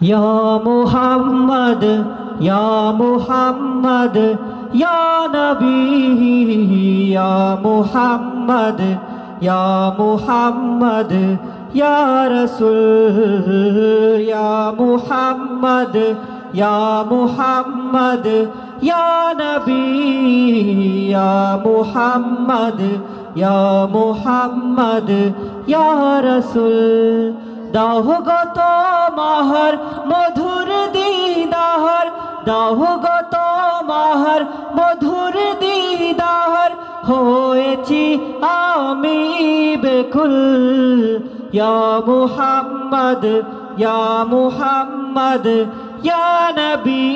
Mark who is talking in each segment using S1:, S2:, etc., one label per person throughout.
S1: या मुहम्मद या मुहम्मद या नबी या मुहम्मद या मुहम्मद या रसूल या मुहम्मद या मुहम्मद या नबी या मुहम्मद या मुहम्मद या रसूल दाहो गो তোমার মধুর দিদার দাও গো তোমার মধুর দিদার হয়েছি আমি বেকুল ইয়া মুহাম্মদ ইয়া মুহাম্মদ ইয়া নবী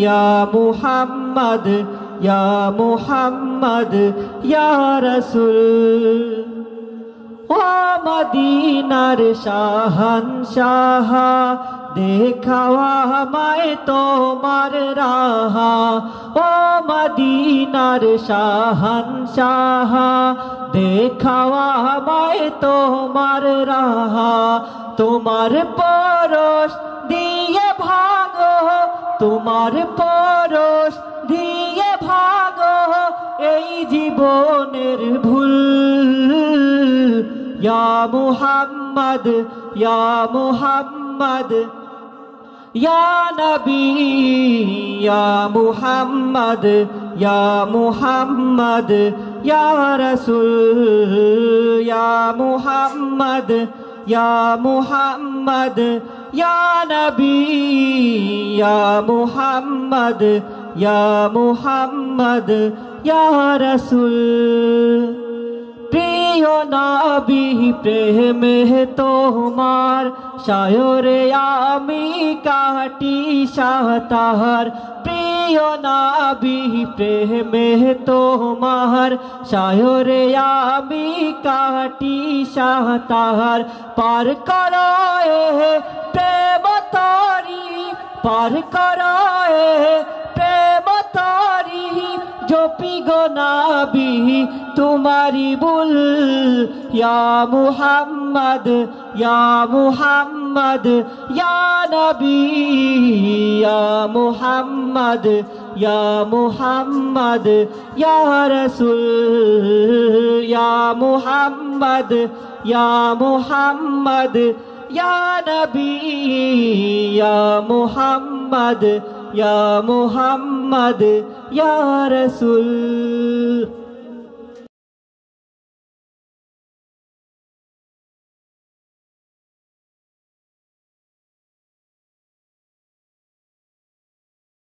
S1: ইয়া মুহাম্মদ ইয়া মুহাম্মদ ইয়া রাসূল ও মদিনার শাহনশাহ দেখাওয়া আমায় তোমার রাহ ও মদিনার শাহনশাহ দেখাওয়া আমায় তোমার রাহ তোমার পরশ দিয়ে ভাগো তোমার পরশ দিয়ে ভাগো এই জীবনের ভুল या मुहम्मद या मुहम्मद या नबी या मुहम्मद या मुहम्मद या रसूल या मुहम्मद या मुहम्मद या नबी या मुहम्मद या मुहम्मद या रसूल প্রিয় নবী প্রেমে তোমার সায়রে আমি কাটি সাতাহার প্রিয় নবী প্রেমে তোমার সায়রে আমি কাটি সাতাহার পার করো প্রেম তরি পার করো প্রেম তরি জপি গো নবী तुम्हारी बुल या मुहम्मद या मुहम्मद या नबी या मुहम्मद या मुहम्मद या रसूल या मुहम्मद या मुहम्मद या नबी या मुहम्मद या मुहम्मद या रसूल